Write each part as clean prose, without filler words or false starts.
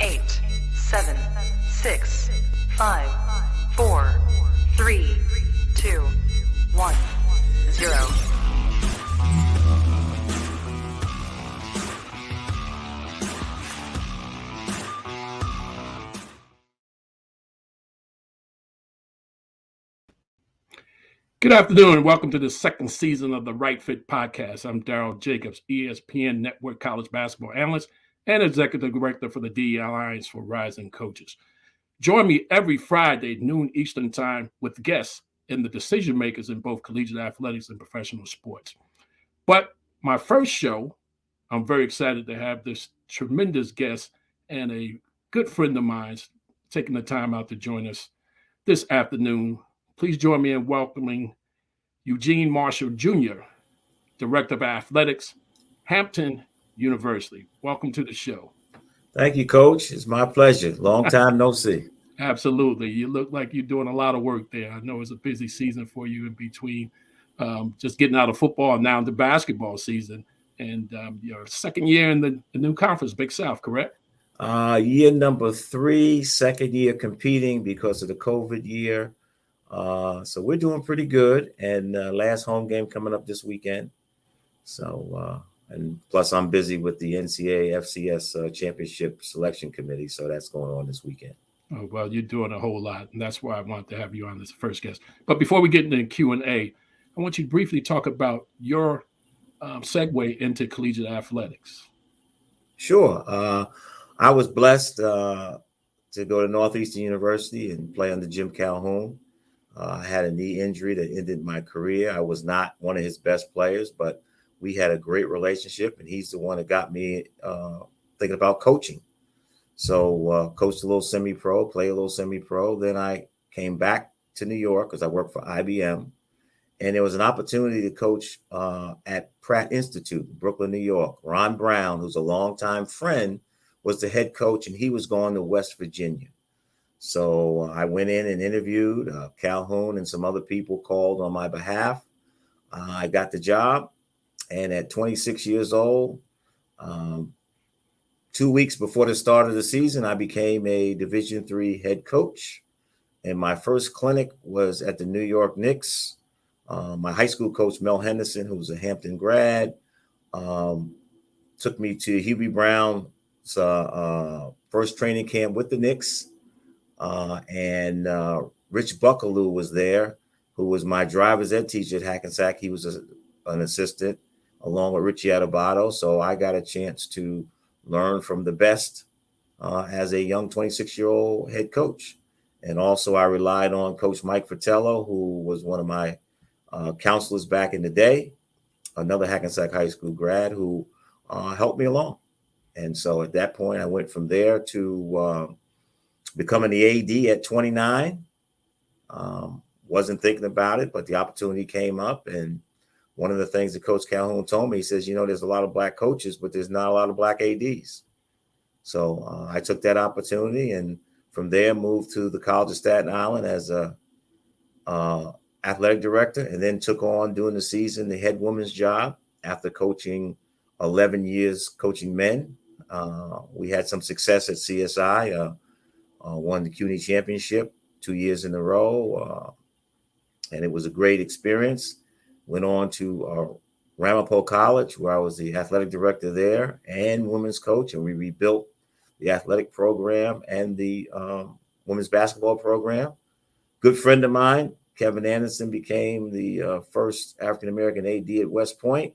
8, 7, 6, 5, 4, 3, 2, 1, 0. Good afternoon and welcome to the second season of the Right Fit Podcast. I'm Daryl Jacobs, ESPN Network college basketball analyst and executive director for the DE Alliance for Rising Coaches. Join me every Friday, noon Eastern Time, with guests and the decision makers in both collegiate athletics and professional sports. But my first show, I'm very excited to have this tremendous guest and a good friend of mine taking the time out to join us this afternoon. Please join me in welcoming Eugene Marshall Jr., Director of Athletics, Hampton University. Welcome to the show. Thank you, Coach. It's my pleasure. Long time no see. Absolutely. You look like you're doing a lot of work there. I know it's a busy season for you in between just getting out of football and now into basketball season. And your second year in the new conference, Big South, correct? Year number 3, second year competing because of the COVID year. So we're doing pretty good. And last home game coming up this weekend. So, and plus I'm busy with the NCAA FCS Championship Selection Committee. So that's going on this weekend. Oh, well, you're doing a whole lot. And that's why I wanted to have you on as the first guest. But before we get into the Q&A, I want you to briefly talk about your segue into collegiate athletics. Sure. I was blessed to go to Northeastern University and play under Jim Calhoun. I had a knee injury that ended my career. I was not one of his best players, but we had a great relationship, and he's the one that got me thinking about coaching. So coached a little semi-pro, played a little semi-pro. Then I came back to New York because I worked for IBM. And there was an opportunity to coach at Pratt Institute in Brooklyn, New York. Ron Brown, who's a longtime friend, was the head coach, and he was going to West Virginia. So I went in and interviewed. Calhoun and some other people called on my behalf. I got the job. And at 26 years old, 2 weeks before the start of the season, I became a Division III head coach. And my first clinic was at the New York Knicks. My high school coach, Mel Henderson, who was a Hampton grad, took me to Hubie Brown's first training camp with the Knicks. And Rich Buckaloo was there, who was my driver's ed teacher at Hackensack. He was an assistant along with Richie Adebato. So I got a chance to learn from the best as a young 26-year-old head coach. And also I relied on Coach Mike Fratello, who was one of my counselors back in the day, another Hackensack High School grad who helped me along. And so at that point, I went from there to becoming the AD at 29. Wasn't thinking about it, but the opportunity came up. And one of the things that Coach Calhoun told me, he says, there's a lot of black coaches, but there's not a lot of black ADs. So I took that opportunity, and from there moved to the College of Staten Island as a athletic director, and then took on during the season the head women's job after coaching 11 years coaching men. We had some success at CSI, won the CUNY championship 2 years in a row, and it was a great experience. Went on to Ramapo College, where I was the athletic director there and women's coach, and we rebuilt the athletic program and the women's basketball program. Good friend of mine, Kevin Anderson, became the first African-American AD at West Point,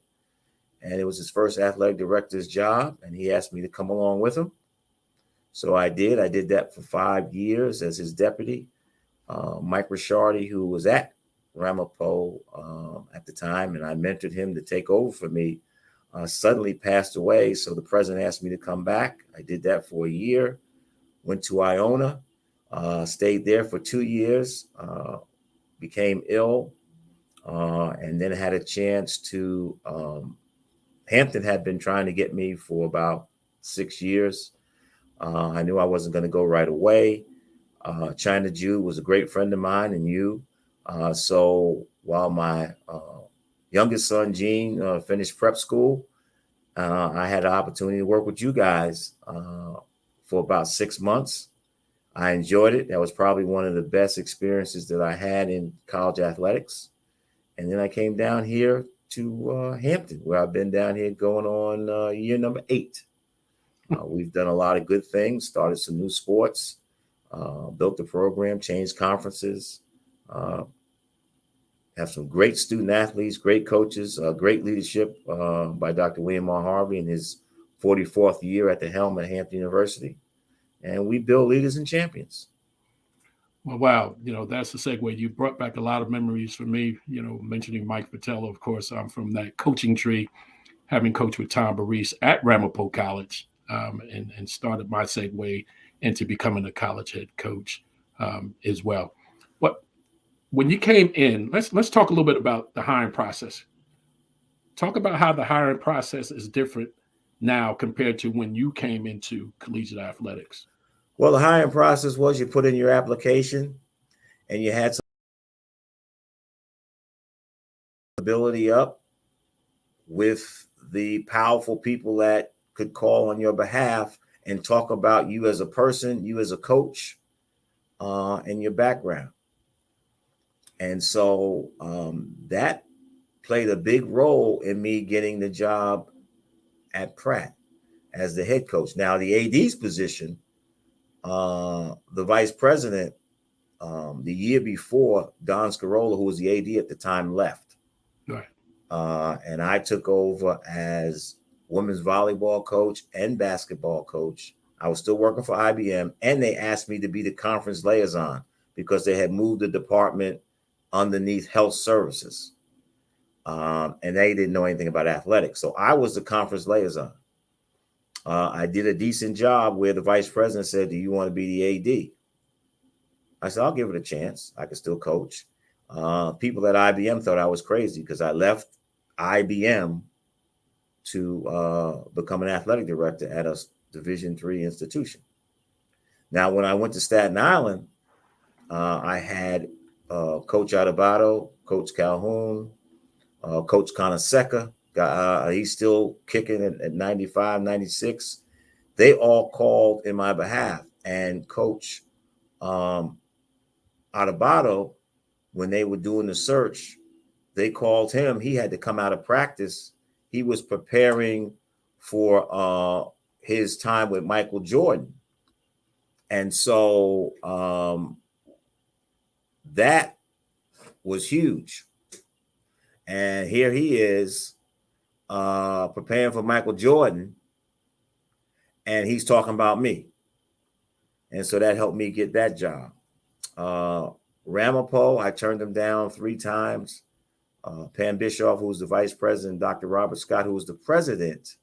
and it was his first athletic director's job, and he asked me to come along with him. So I did. I did that for 5 years as his deputy. Mike Ricciardi, who was at Ramapo at the time, and I mentored him to take over for me, suddenly passed away. So the president asked me to come back. I did that for a year, went to Iona, stayed there for 2 years, became ill, and then had a chance to, Hampton had been trying to get me for about 6 years. I knew I wasn't going to go right away. China Jew was a great friend of mine, and you. So while my youngest son, Gene, finished prep school, I had the opportunity to work with you guys for about 6 months. I enjoyed it. That was probably one of the best experiences that I had in college athletics. And then I came down here to Hampton, where I've been down here going on year number 8. We've done a lot of good things, started some new sports, built the program, changed conferences, have some great student athletes, great coaches, great leadership by Dr. William R. Harvey in his 44th year at the helm at Hampton University. And we build leaders and champions. Well, wow. That's a segue. You brought back a lot of memories for me, mentioning Mike Vitello. Of course, I'm from that coaching tree, having coached with Tom Barese at Ramapo College, and started my segue into becoming a college head coach as well. But when you came in, let's talk a little bit about the hiring process. Talk about how the hiring process is different now compared to when you came into collegiate athletics. Well, the hiring process was you put in your application and you had some ability up with the powerful people that could call on your behalf and talk about you as a person, you as a coach, and your background. And so that played a big role in me getting the job at Pratt as the head coach. Now, the AD's position, the vice president, the year before, Don Scarola, who was the AD at the time, left. Right. And I took over as women's volleyball coach and basketball coach. I was still working for IBM, and they asked me to be the conference liaison because they had moved the department underneath health services. And they didn't know anything about athletics. So I was the conference liaison. I did a decent job where the vice president said, "Do you want to be the AD?" I said, "I'll give it a chance. I can still coach." People at IBM thought I was crazy because I left IBM to become an athletic director at a Division III institution. Now, when I went to Staten Island, I had Coach Adebato, Coach Calhoun, Coach Conaseca. He's still kicking at 95, 96. They all called in my behalf. And Coach Adebato, when they were doing the search, they called him. He had to come out of practice. He was preparing for his time with Michael Jordan. And so that was huge. And here he is preparing for Michael Jordan, and he's talking about me. And so that helped me get that job. Ramapo, I turned him down 3 times. Pam Bischoff, who was the vice president, Dr. Robert Scott, who was the president,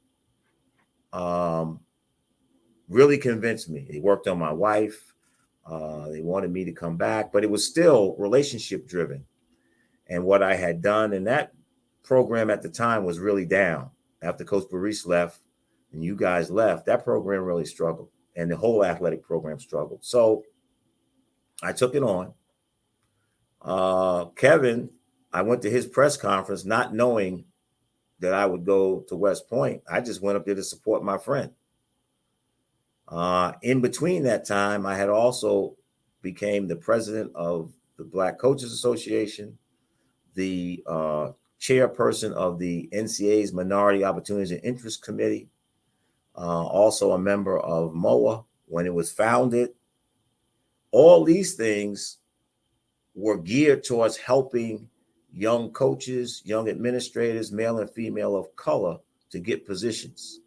really convinced me. They worked on my wife. They wanted me to come back, but it was still relationship driven. And what I had done in that program at the time was really down. After Coach Barese left and you guys left, that program really struggled, and the whole athletic program struggled. So I took it on. Kevin, I went to his press conference not knowing that I would go to West Point. I just went up there to support my friend. In between that time, I had also became the president of the Black Coaches Association, the chairperson of the NCAA's Minority Opportunities and Interest Committee, also a member of MOA when it was founded. All these things were geared towards helping young coaches, young administrators, male and female of color, to get positions.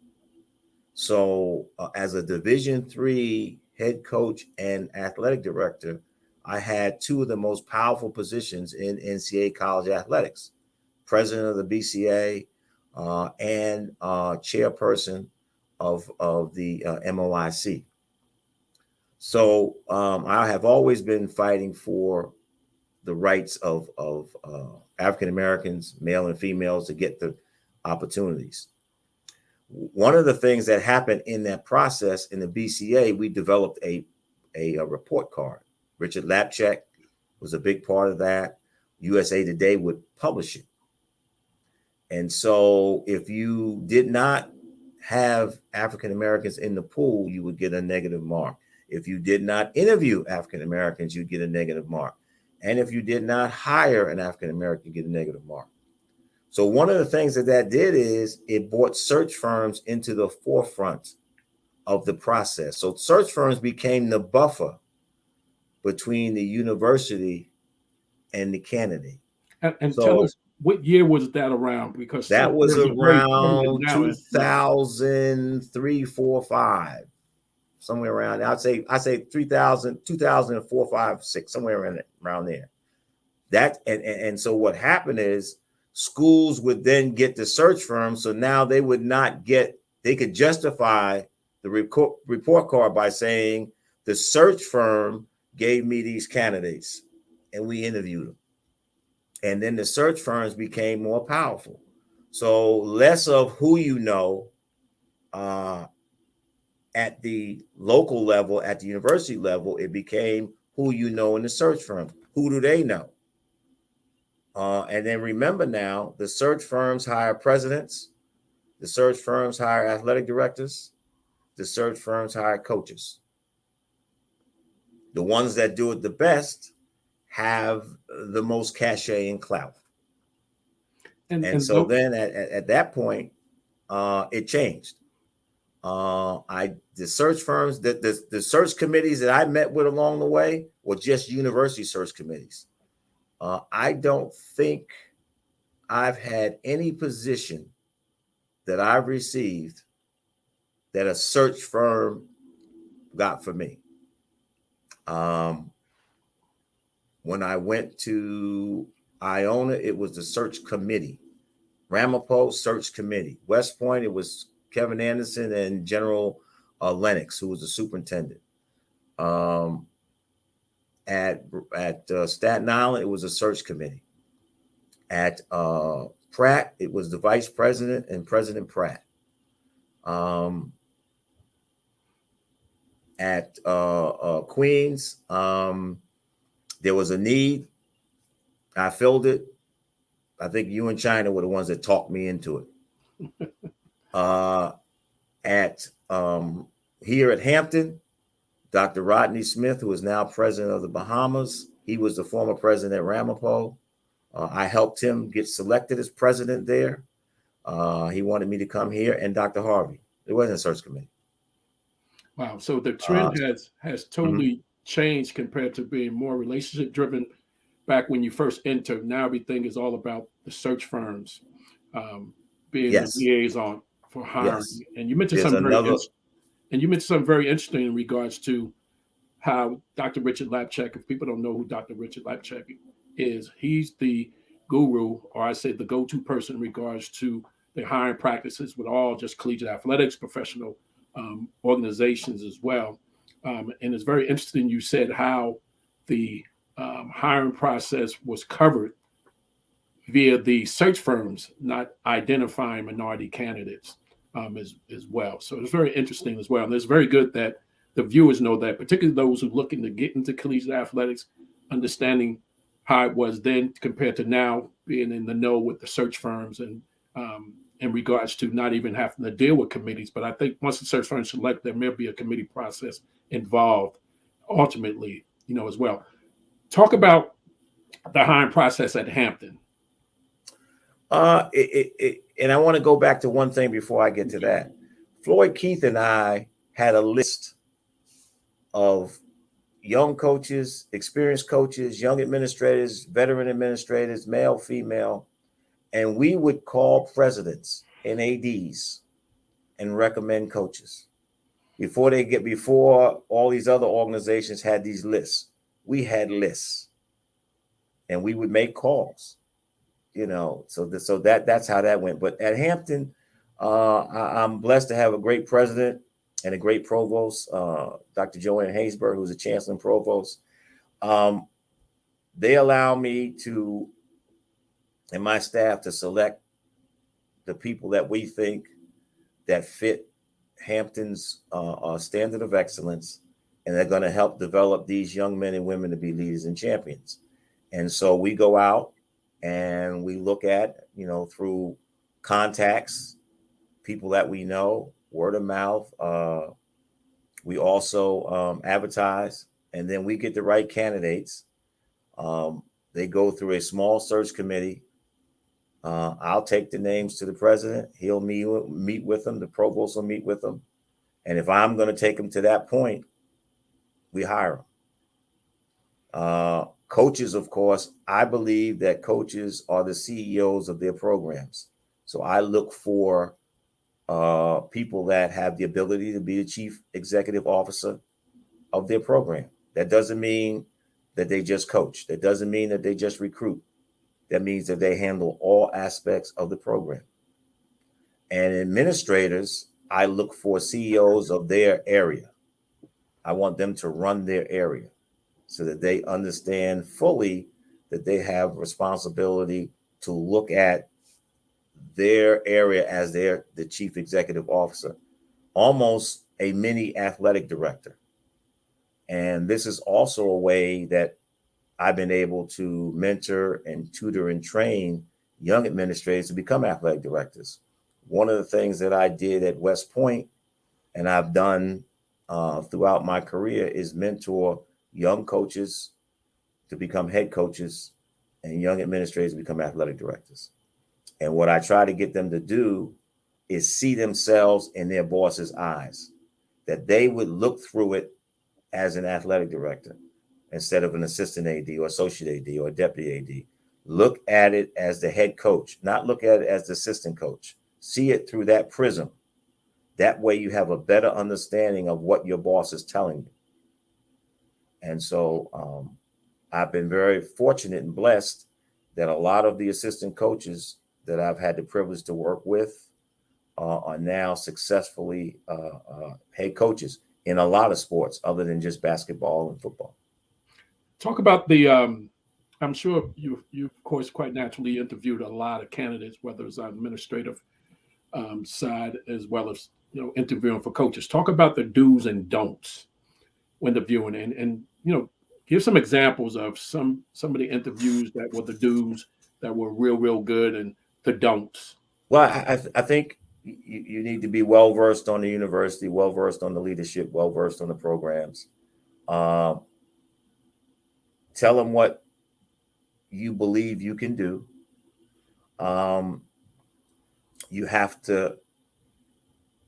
So as a Division III head coach and athletic director, I had 2 of the most powerful positions in NCAA college athletics: president of the BCA and chairperson of the MOIC. So I have always been fighting for the rights of African Americans, male and females, to get the opportunities. One of the things that happened in that process in the BCA, we developed a report card. Richard Lapchek was a big part of that. USA Today would publish it. And so if you did not have African Americans in the pool, you would get a negative mark. If you did not interview African Americans, you'd get a negative mark. And if you did not hire an African American, you get a negative mark. So one of the things that did is it brought search firms into the forefront of the process. So search firms became the buffer between the university and the candidate. And So tell us, what year was that around? Because that was search firms are very around prevalent now. 2003, 4, 5, somewhere around. I'd say 3000, 2004, 5, 6, somewhere around there. That and so what happened is schools would then get the search firm. So now they could justify the report card by saying the search firm gave me these candidates and we interviewed them. And then the search firms became more powerful. So less of who you know at the local level, at the university level, it became who you know in the search firm. Who do they know? And then remember now, the search firms hire presidents, the search firms hire athletic directors, the search firms hire coaches. The ones that do it the best have the most cachet and clout. And so then at that point, it changed. The search firms, the search committees that I met with along the way were just university search committees. I don't think I've had any position that I've received that a search firm got for me. When I went to Iona, it was the search committee. Ramapo, search committee. West Point, it was Kevin Anderson and General Lennox, who was the superintendent. At Staten Island, it was a search committee. At Pratt, it was the vice president and President Pratt. At Queens, there was a need. I filled it. I think you and China were the ones that talked me into it. Here at Hampton, Dr. Rodney Smith, who is now president of the Bahamas, he was the former president at Ramapo. I helped him get selected as president there. He wanted me to come here, and Dr. Harvey. It wasn't a search committee. Wow. So the trend has totally changed compared to being more relationship driven back when you first entered. Now everything is all about the search firms being the liaison for hiring. Yes. And you mentioned something very interesting in regards to how Dr. Richard Lapchick, if people don't know who Dr. Richard Lapchick is, he's the guru, or I say the go-to person in regards to the hiring practices with all just collegiate athletics, professional organizations as well. And it's very interesting you said how the hiring process was covered via the search firms not identifying minority candidates as well. So it's very interesting as well. And it's very good that the viewers know that, particularly those who are looking to get into collegiate athletics, understanding how it was then compared to now, being in the know with the search firms and in regards to not even having to deal with committees. But I think once the search firms select, there may be a committee process involved ultimately, as well. Talk about the hiring process at Hampton. And I want to go back to one thing before I get to that. Floyd Keith and I had a list of young coaches, experienced coaches, young administrators, veteran administrators, male, female, and we would call presidents and ADs and recommend coaches before all these other organizations had these lists. We had lists, and we would make calls. So that's how that went. But at Hampton, I'm blessed to have a great president and a great provost, Dr. Joanne Haysbert, who's a chancellor and provost. They allow me to, and my staff, to select the people that we think that fit Hampton's standard of excellence, and they're going to help develop these young men and women to be leaders and champions. And so we go out and we look at, through contacts, people that we know, word of mouth. We also advertise, and then we get the right candidates. They go through a small search committee. I'll take the names to the president. He'll meet with them. The provost will meet with them. And if I'm going to take them to that point, we hire them. Coaches, of course, I believe that coaches are the CEOs of their programs. So I look for people that have the ability to be the chief executive officer of their program. That doesn't mean that they just coach. That doesn't mean that they just recruit. That means that they handle all aspects of the program. And administrators, I look for CEOs of their area. I want them to run their area so that they understand fully that they have responsibility to look at their area as the chief executive officer, almost a mini athletic director. And this is also a way that I've been able to mentor and tutor and train young administrators to become athletic directors. One of the things that I did at West Point, and I've done throughout my career, is mentor young coaches to become head coaches and young administrators to become athletic directors. And what I try to get them to do is see themselves in their boss's eyes, that they would look through it as an athletic director instead of an assistant AD or associate AD or deputy AD. Look at it as the head coach, not look at it as the assistant coach. See it through that prism. That way you have a better understanding of what your boss is telling you. And so I've been very fortunate and blessed that a lot of the assistant coaches that I've had the privilege to work with are now successfully head coaches in a lot of sports other than just basketball and football. Talk about the, I'm sure you of course, quite naturally interviewed a lot of candidates, whether it's on administrative side as well as, interviewing for coaches. Talk about the do's and don'ts when interviewing and give some examples of some of the interviews that were the do's that were real good and the don'ts. Well, I think you need to be well-versed on the university, well-versed on the leadership, well-versed on the programs. Tell them what you believe you can do. You have to,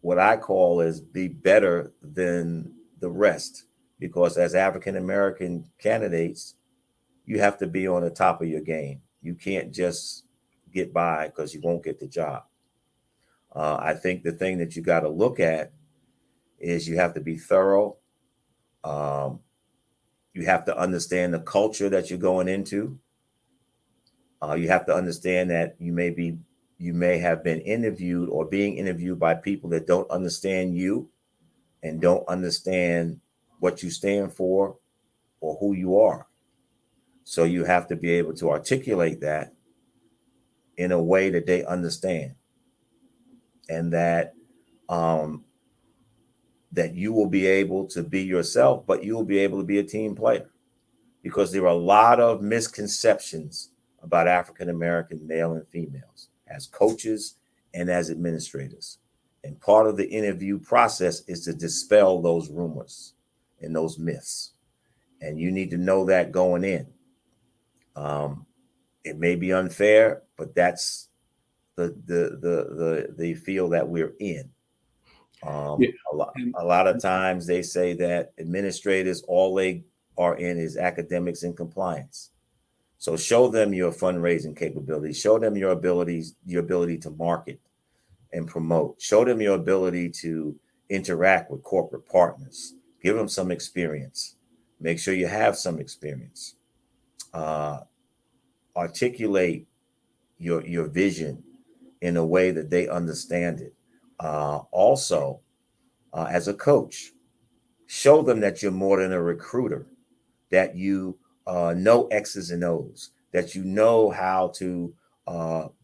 what I call is be better than the rest, because as African-American candidates, you have to be on the top of your game. You can't just get by because you won't get the job. I think the thing that you got to look at is you have to be thorough. You have to understand the culture that you're going into. You have to understand that you may have been interviewed or being interviewed by people that don't understand you and don't understand what you stand for or who you are. So you have to be able to articulate that in a way that they understand, and that that you will be able to be yourself, but you will be able to be a team player, because there are a lot of misconceptions about African-American male and females as coaches and as administrators. And part of the interview process is to dispel those rumors and those myths. And you need to know that going in. It may be unfair, but that's the field that we're in. A lot of times they say that administrators, all they are in is academics and compliance. So show them your fundraising capability. Show them your ability to market and promote. Show them your ability to interact with corporate partners. Give them some experience. Make sure you have some experience. Articulate your vision in a way that they understand it. Also, as a coach, show them that you're more than a recruiter, that you know X's and O's, that you know how to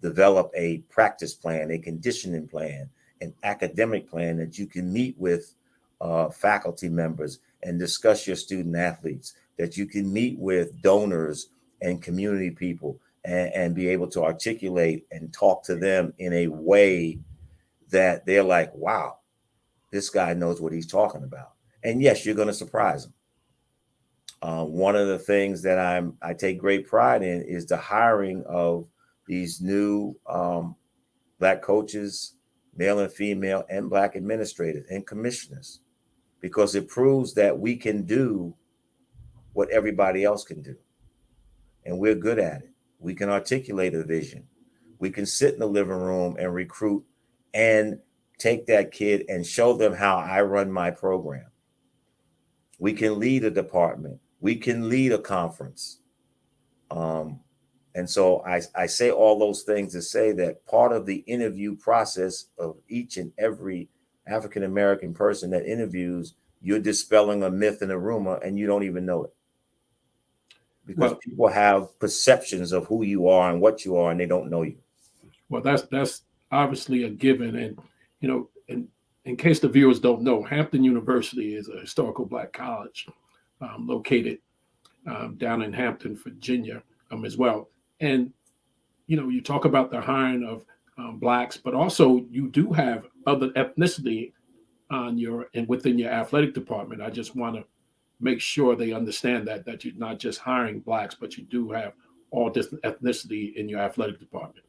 develop a practice plan, a conditioning plan, an academic plan that you can meet with faculty members and discuss your student athletes, that you can meet with donors and community people and be able to articulate and talk to them in a way that they're like, wow, this guy knows what he's talking about. And yes, you're going to surprise them. One of the things that I take great pride in is the hiring of these new Black coaches, male and female, and Black administrators and commissioners, because it proves that we can do what everybody else can do. And we're good at it. We can articulate a vision. We can sit in the living room and recruit and take that kid and show them how I run my program. We can lead a department. We can lead a conference. And so I say all those things to say that part of the interview process of each and every African-American person that interviews, you're dispelling a myth and a rumor, and you don't even know it. Because people have perceptions of who you are and what you are, and they don't know you. Well, that's obviously a given. And, you know, in case the viewers don't know, Hampton University is a historical Black college located down in Hampton, Virginia, as well. And, you know, you talk about the hiring of Blacks, but also you do have other ethnicity within your athletic department. I just want to make sure they understand that you're not just hiring Blacks, but you do have all different ethnicity in your athletic department.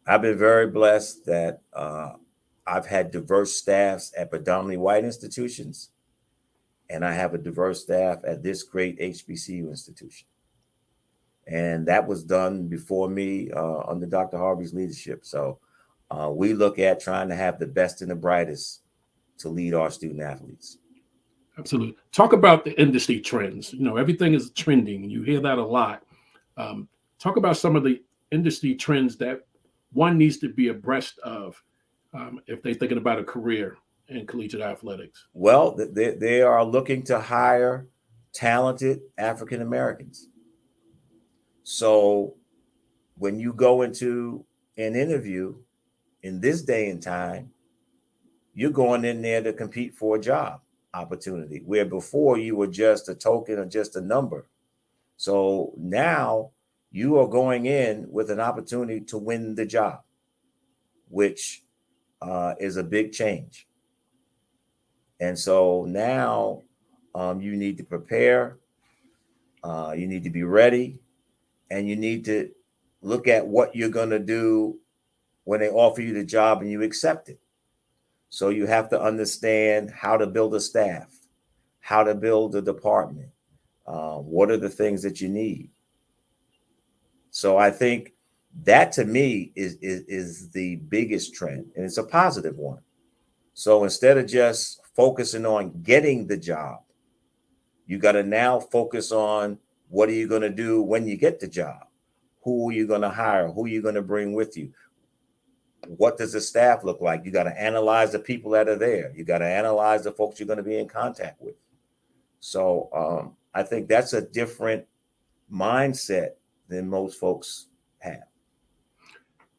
I've been very blessed that I've had diverse staffs at predominantly white institutions, and I have a diverse staff at this great HBCU institution. And that was done before me under Dr. Harvey's leadership. So we look at trying to have the best and the brightest to lead our student athletes. Absolutely. Talk about the industry trends. You know, everything is trending. You hear that a lot. Talk about some of the industry trends that one needs to be abreast of if they're thinking about a career in collegiate athletics. Well, they are looking to hire talented African Americans. So when you go into an interview in this day and time, you're going in there to compete for a job opportunity, where before you were just a token or just a number. So now you are going in with an opportunity to win the job, which is a big change. And so now you need to prepare, you need to be ready, and you need to look at what you're going to do when they offer you the job and you accept it. So you have to understand how to build a staff, how to build a department. What are the things that you need? So I think that to me is the biggest trend, and it's a positive one. So instead of just focusing on getting the job, you got to now focus on what are you going to do when you get the job? Who are you going to hire? Who are you going to bring with you? What does the staff look like? You got to analyze the people that are there. You got to analyze the folks you're going to be in contact with. So I think that's a different mindset than most folks have.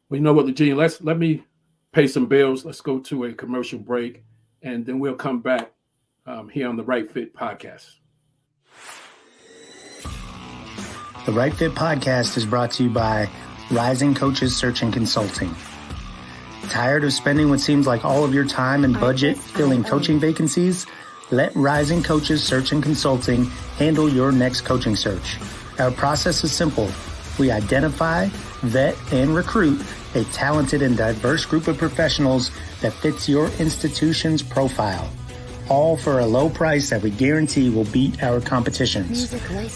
Well, you know what, Eugene, let me pay some bills. Let's go to a commercial break, and then we'll come back here on the Right Fit Podcast. The Right Fit Podcast is brought to you by Rising Coaches Search and Consulting. Tired of spending what seems like all of your time and budget filling coaching vacancies? Let Rising Coaches Search and Consulting handle your next coaching search. Our process is simple. We identify, vet, and recruit a talented and diverse group of professionals that fits your institution's profile, all for a low price that we guarantee will beat our competitions.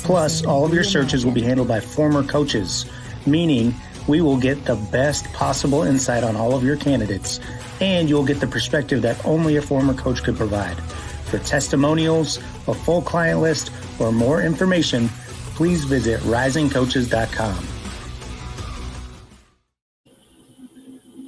Plus, all of your searches will be handled by former coaches, meaning we will get the best possible insight on all of your candidates, and you'll get the perspective that only a former coach could provide. For testimonials, a full client list, or more information, please visit risingcoaches.com.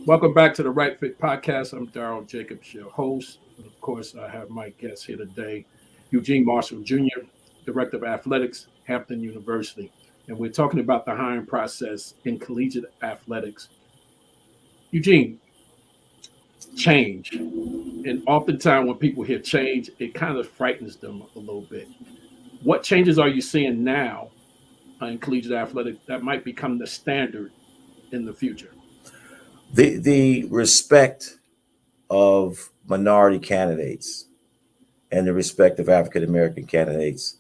Welcome back to the Right Fit Podcast. I'm Daryl Jacobs, your host. And of course, I have my guest here today, Eugene Marshall Jr., Director of Athletics, Hampton University. And we're talking about the hiring process in collegiate athletics. Eugene, change. And oftentimes when people hear change, it kind of frightens them a little bit. What changes are you seeing now in collegiate athletics that might become the standard in the future? The respect of minority candidates and the respective African American candidates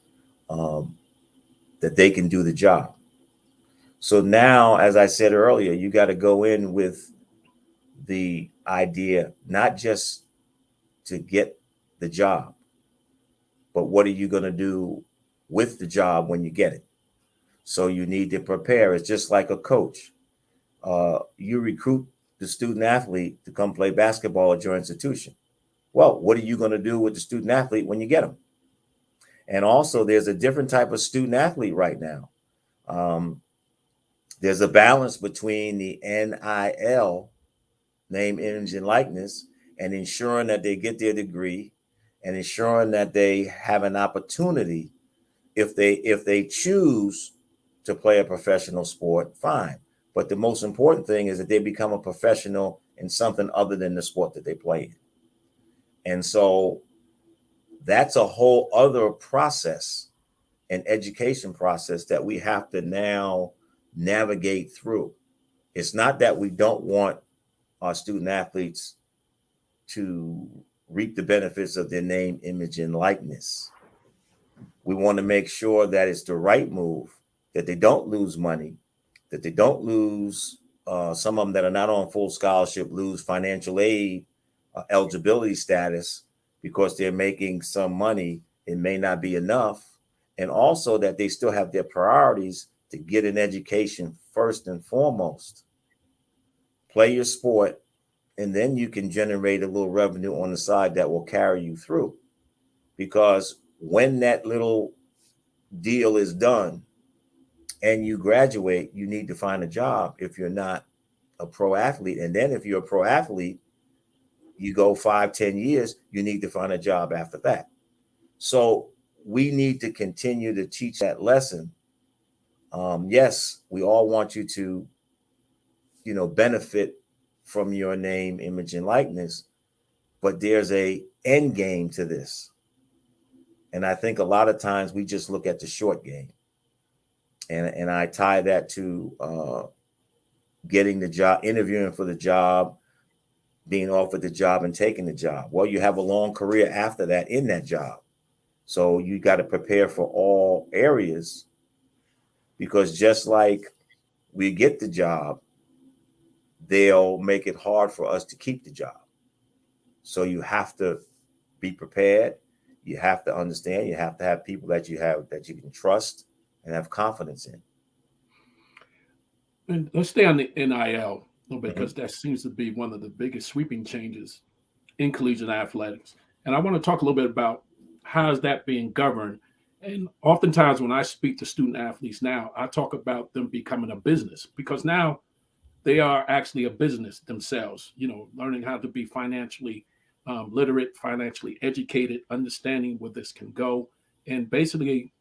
that they can do the job. So now, as I said earlier, you got to go in with the idea not just to get the job, but what are you going to do with the job when you get it? So you need to prepare. It's just like a coach. You recruit the student athlete to come play basketball at your institution. Well, what are you going to do with the student athlete when you get them? And also, there's a different type of student athlete right now. There's a balance between the NIL, name, image, and likeness, and ensuring that they get their degree and ensuring that they have an opportunity. If they choose to play a professional sport, fine. But the most important thing is that they become a professional in something other than the sport that they play in. And so that's a whole other process, an education process that we have to now navigate through. It's not that we don't want our student athletes to reap the benefits of their name, image, and likeness. We want to make sure that it's the right move, that they don't lose money, that they don't lose, some of them that are not on full scholarship lose financial aid eligibility status because they're making some money. It may not be enough. And also that they still have their priorities to get an education first and foremost. Play your sport, and then you can generate a little revenue on the side that will carry you through. Because when that little deal is done and you graduate, you need to find a job if you're not a pro athlete. And then if you're a pro athlete, you go 5-10 years, you need to find a job after that. So we need to continue to teach that lesson. Yes, we all want you to, benefit from your name, image, and likeness, but there's a end game to this. And I think a lot of times we just look at the short game. And I tie that to getting the job, interviewing for the job, being offered the job, and taking the job. Well, you have a long career after that in that job. So you got to prepare for all areas, because just like we get the job, they'll make it hard for us to keep the job. So you have to be prepared. You have to understand. You have to have people that you can trust and have confidence in. And let's stay on the NIL a little bit, because that seems to be one of the biggest sweeping changes in collegiate athletics. And I want to talk a little bit about how is that being governed. And oftentimes when I speak to student athletes now, I talk about them becoming a business, because now they are actually a business themselves, learning how to be financially literate, financially educated, understanding where this can go. And basically,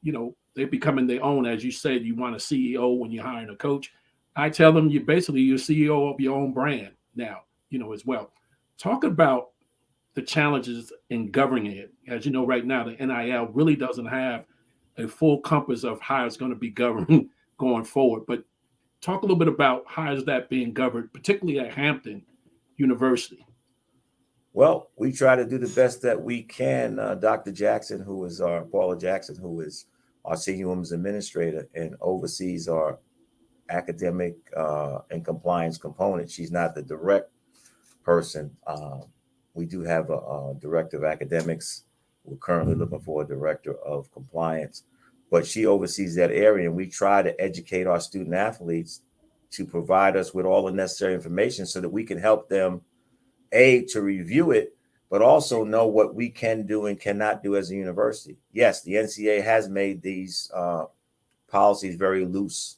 they're becoming their own. As you said, you want a CEO when you're hiring a coach. I tell them you're CEO of your own brand now, as well. Talk about the challenges in governing it. As you know, right now, the NIL really doesn't have a full compass of how it's going to be governed going forward. But talk a little bit about how is that being governed, particularly at Hampton University. Well, we try to do the best that we can. Dr. Jackson, Paula Jackson, who is our senior women's administrator and oversees our academic and compliance component. She's not the direct person. We do have a director of academics. We're currently looking for a director of compliance, but she oversees that area. And we try to educate our student athletes to provide us with all the necessary information so that we can help them, to review it, but also know what we can do and cannot do as a university. Yes, the NCAA has made these policies very loose.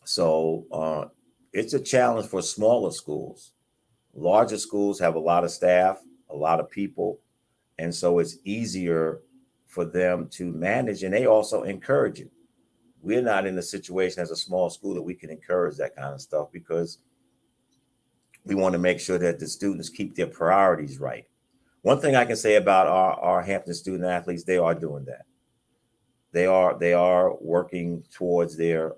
So it's a challenge for smaller schools. Larger schools have a lot of staff, a lot of people, and so it's easier for them to manage, and they also encourage it. We're not in a situation as a small school that we can encourage that kind of stuff, because we want to make sure that the students keep their priorities right. One thing I can say about our Hampton student athletes, they are doing that. They are working towards their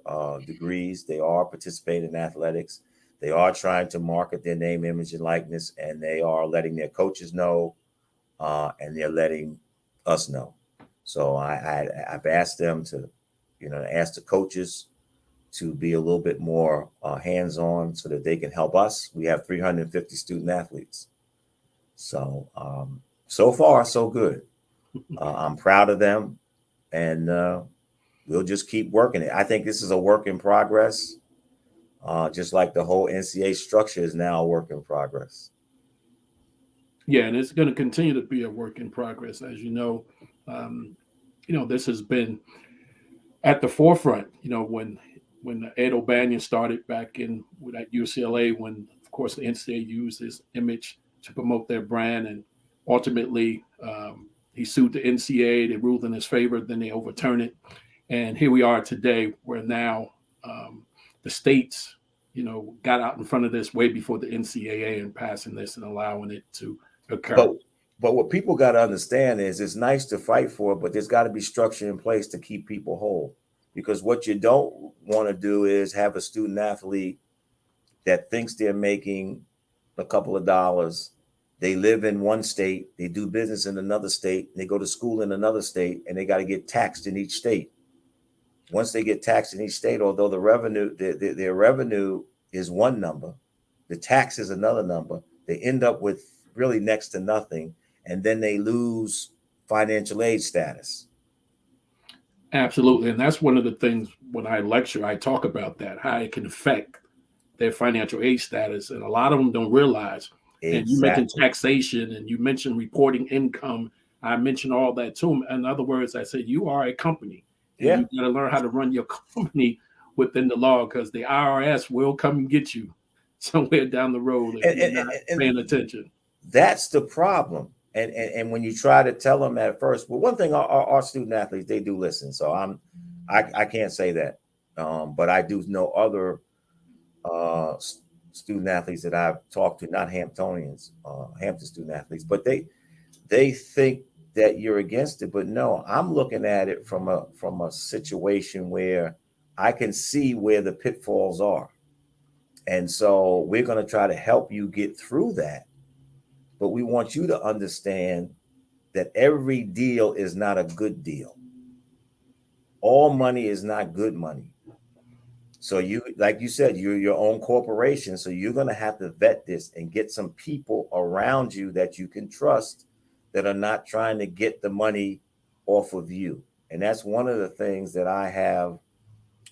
degrees. They are participating in athletics. They are trying to market their name, image, and likeness, and they are letting their coaches know, and they're letting us know. So I've asked them to, ask the coaches to be a little bit more hands-on so that they can help us. We have 350 student athletes. So, so far, so good. I'm proud of them, and we'll just keep working it. I think this is a work in progress, just like the whole NCAA structure is now a work in progress. Yeah, and it's going to continue to be a work in progress. As you know, this has been at the forefront, when Ed O'Banion started back at UCLA, when, of course, the NCAA used his image to promote their brand, and ultimately he sued the NCAA. They ruled in his favor, then they overturned it. And here we are today, where now the states, got out in front of this way before the NCAA and passing this and allowing it to occur. But what people got to understand is it's nice to fight for it, but there's got to be structure in place to keep people whole. Because what you don't want to do is have a student athlete that thinks they're making a couple of dollars. They live in one state, they do business in another state, they go to school in another state, and they got to get taxed in each state. Once they get taxed in each state, although the revenue, their revenue is one number, the tax is another number, they end up with really next to nothing, and then they lose financial aid status. Absolutely. And that's one of the things when I lecture, I talk about that, how it can affect their financial aid status. And a lot of them don't realize. Exactly. And you mentioned taxation, and you mentioned reporting income. I mentioned all that too. In other words, I said, you are a company. And you got to learn how to run your company within the law, because the IRS will come and get you somewhere down the road if you're not paying attention. That's the problem. And when you try to tell them at first, well, one thing, our student athletes, they do listen. So I can't say that, but I do know other student athletes that I've talked to, not Hamptonians, Hampton student athletes, but they think that you're against it. But no, I'm looking at it from a situation where I can see where the pitfalls are, and so we're going to try to help you get through that. But we want you to understand that every deal is not a good deal. All money is not good money. So you, like you said, you're your own corporation. So you're going to have to vet this and get some people around you that you can trust, that are not trying to get the money off of you. And that's one of the things that I have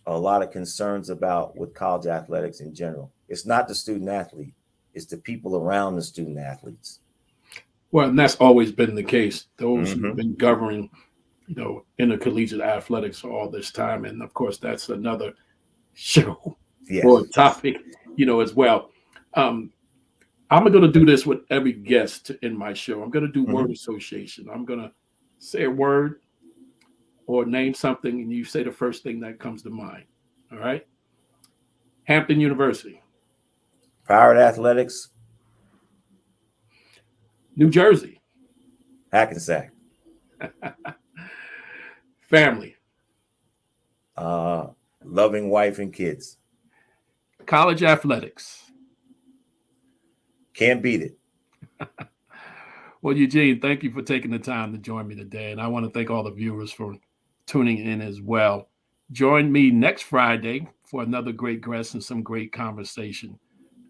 a lot of concerns about with college athletics in general. It's not the student athlete. It's the people around the student athletes. Well, and that's always been the case. Those who've been governing, intercollegiate athletics for all this time. And of course, that's another show or topic, as well. I'm going to do this with every guest in my show. I'm going to do word association. I'm going to say a word or name something, and you say the first thing that comes to mind. All right. Hampton University. Pirate Athletics. New Jersey. Hackensack. Family. Loving wife and kids. College athletics. Can't beat it. Well, Eugene, thank you for taking the time to join me today. And I want to thank all the viewers for tuning in as well. Join me next Friday for another great guest and some great conversation.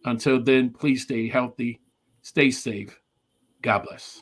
Until then, please stay healthy, stay safe. God bless.